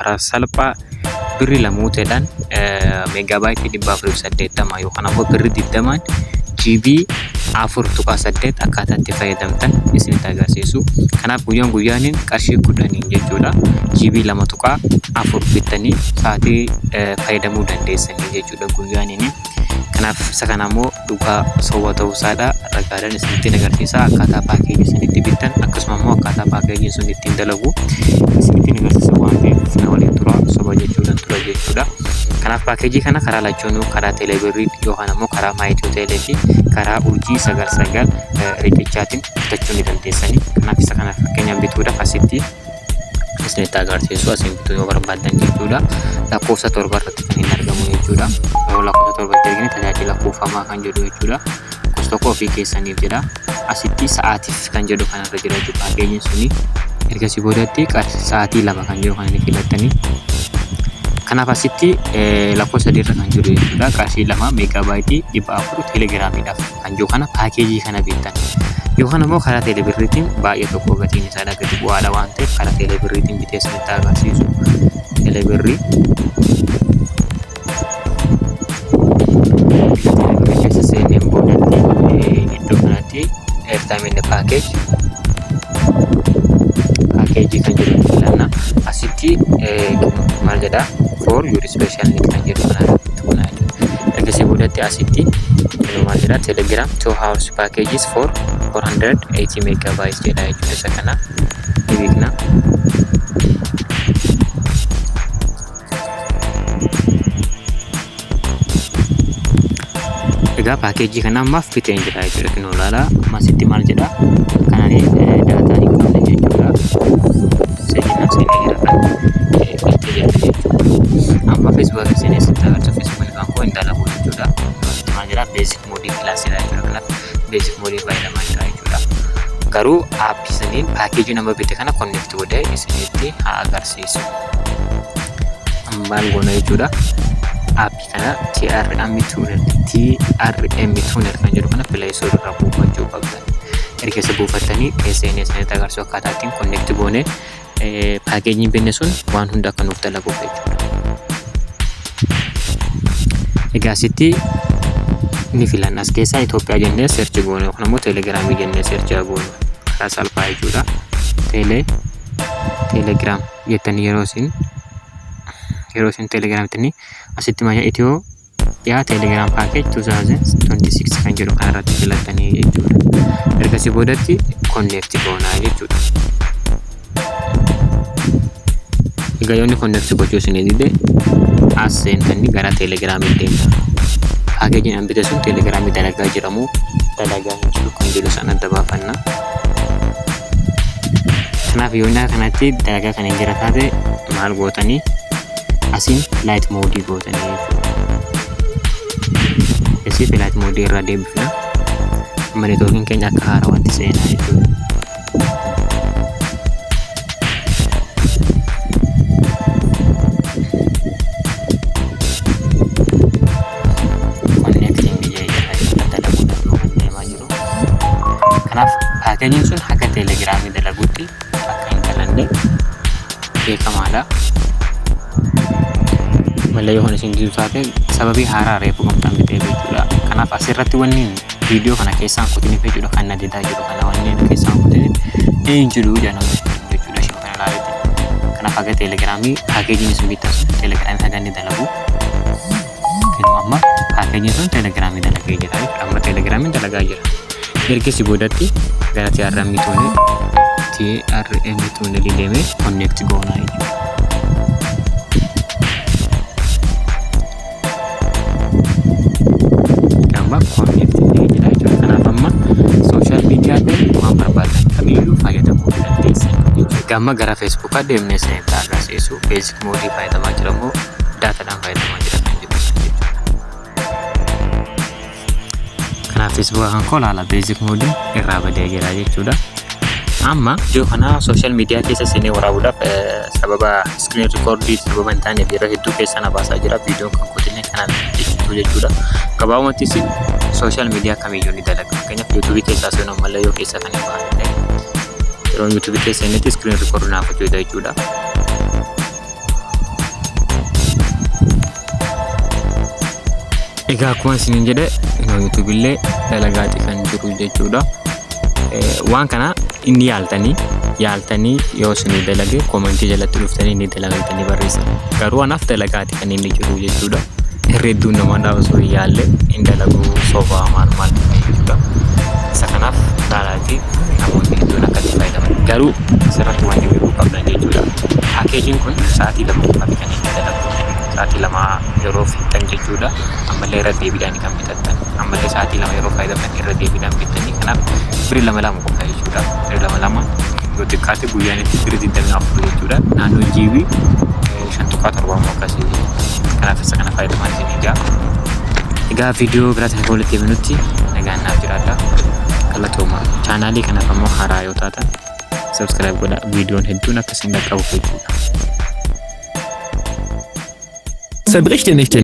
karaa salphaa birri lamuuteedhaan meegaabaaytii 480 yookaan ammoo birri 20 GB 4.8 akkaataa itti fayyadamtan isinitti agarsiisu. Kanaaf guyyaaniin qarshii 10 jechuudha. GB 2.4 bittanii sa'aatii fayyadamuu dandeessanii jechuudha guyyaaniin. Kanaaf isa kana immoo dhugaa sawwa ta'uu isaadha. Ragaadhaan isinitti agarsiisa akkaataa paakeejii isinitti bittan akkasuma immoo akkaataa paakeejiin sun ittiin dalagu isinitti agarsiisa waan ta'eef na waliin tura soba jechuudha. Kanaaf paakeejii kana karaa lachoonuu karaa teeleebirrii yookaan ammoo karaa maayitoo teelee fi karaa urjii 99 riqichaatiin bitachuu ni dandeessanii. Kanaaf isa kana fakkeenyaan bituudhaaf asitti isinitti agarsiisu asiin bituu yoo barbaadan jechuudha. Lakkoofsa 7 irratti kan inni argamu jechuudha. Yeroo lakkoofsa 7 argine tajaajila kuufamaa kan jedhu jechuudha. Gosa tokko ofii keessaniif jedha. Asitti sa'aatiif kan jedhu kanarra jira jechuudha. Paakeejiin suni ergasii boodatti sa'aatii 2 kan jedhu kan inni filattanii. Kanaaf asitti lakkoofsa 3 irra kan jiru jechuudha. Qarshii 2 meegaabaaytii 400 teelegiraamiidhaaf kan jiru kana paakeejii kana bittan. Yookaan ammoo karaa teelebirriitiin baay'ee tokko gatiin isaa gadi bu'aadha waan ta'eef karaa teelebirriitiin bitee isinitti agarsiisu. Teelebirrii keessa seeneen boodatti iddoo kanatti eertaayiminii paakeejii kan jedhu filanna. Asitti maal jedhaa for your special need kan jedhu kana ergasii boodatti asitti maal jedhaa telegram 2 hours packages for 480 megabytes jedha jechuudha. Isa kana ni beekna. Egaa paakeejii kana ammaaf biteen jedha jechuudha. Kun olaanaa asitti maal jedhaa kanaan daataa hin qabne jechuudha. Seenaa jira kan bitee jedha jechuudha. Amma Facebook keessatti asitti agarsiisu Facebook kan koo hin dalagu jechuudha. Maal jedhaa basic mode class jedha jechuudha. Kanaaf basic mode fayyadamaa jira jechuudha. Garuu aappii saniin paakeejii nama bite kana connect godhee isinitti haa agarsiisu. Maal goona jechuudha. Aappii kana TRM Tuner kan jedhu kana Play Store irraa buufachuu qabdan. Erga isa buufattanii SNS isinitti agarsiisu akkaataa ittiin connect goone paakeejiin binne sun waan hunda akka nuuf dalaguuf jechuudha. Egaa asitti ni filanna. As keessaa Itoophiyaa jennee search goone yookaan immoo teelegiraamii jennee search goone karaa salphaa jechuudha. Teelegiraam jettanii yeroo isin teelegiraamitti asitti maal Itoophiyaa teelegiraam paakeej 2026 kan jedhu kanarratti filattanii jechuudha. Ergasii boodatti connect goonaa jechuudha. Egaa yoonni connect gochuu isin dide as seentanii gara teelegiraamii deemta. Paakeejiin an bite sun teelegiraamii dalagaa jedhamu dalagaa hin jiru kan jedhu sana adda baafanna. Kanaaf yoonni kanatti dalagaa kan hin jira taate maal gootanii asiin light mode gootanii jechuudha. Asiin light mode irra deebifna. Amma networkiin keenya akka haarawaatti seenaa jechuudha. Kanaaf paakeejiin sun akka teelegiraamii dalaguutti akka hin dalanne beekamaadha. Malee yoo isin jiru taate sababii haaraa reefu kan bitee jechuudha. Kanaaf asirratti wanni viidiyoo kana keessaan kutini jechuudha kan na didaa jiru kana wanni keessaan kutini hin jiru jedhamu jechuudha. Isheen kana ilaalite. Kanaaf akka teelegiraamii paakeejiin isin bittan sun teelegiraamii haga inni dalagu. Kennu amma paakeejiin sun teelegiraamii dalagee jira jechuudha. Amma teelegiraamiin dalagaa jira. Ergasii boodatti gara TRM Tuner deemee connect goonaa jechuudha. Connect jira jechuudha. Kanaaf amma social media waan barbaadan kamiyyuu fayyadamuu dandeessan jechuudha. Gamma gara Facebook deemnee isinitti agarsiisu. Basic mode fayyadamaa jira moo daataadhaan fayyadamaa jira kan jedhu jechuudha. Kanaaf Facebook kan koo laala basic mode irraa badee jira jechuudha. Amma yoo kana social media keessa seenee waraabuudhaaf sababa screen recordii sababa hin taaneef yeroo hedduu keessa na baasaa jira. Viidiyoon kan kutinee kanaan jechuudha. Gabaabumatti social media kamiyyuu ni dalaga. Fakkeenyaaf YouTube keessaa seenuu malee yoo keessa kan hin baane yeroo YouTube keessa inni screen record naaf hojjeta jechuudha. Egaa akkuma isiniin jedhe YouTube illee dalagaati kan jiru jechuudha. Waan kana inni yaaltanii yoo isinii dalage komentii jalatti dhuftanii inni dalagatanii barreessan. Garuu anaaf dalagaati kan inni jiru jechuudha. Herreedduun namoota osoo hin yaalle hin dalagu soofaa maal jechuudha. Isa kanaaf daalaati namoonni hedduun akkatti fayyadaman. Garuu asirratti wanti beekuu qabdan jechuudha. Paakeejiin kun sa'aatii 2 qofaati kan inni dalagu. Sa'aatii 2 yeroo fixan jechuudha. Ammallee irra deebiidhaan kan bitattan. Ammallee sa'aatii 2 yeroo fayyadamtan irra deebiidhaan bitanii. Kanaaf birii 2 qofa jechuudha. Birii 2 yoo xiqqaate guyyaanitti birii 24 jechuudha. Naannoo GB 5.7 akkasii. Kanaaf isa kana fayyadamaa isinii jaa. Egaa viidiyoo biraatti akka walitti himutti nagaan naaf jiraadha. Galatooma. Chaanaalii kanaaf ammoo haaraa yoo taatan subscribe godhaa. Viidiyoon hedduun akkasiin dhaqqabu jechuudha. Zerbrich dir nicht den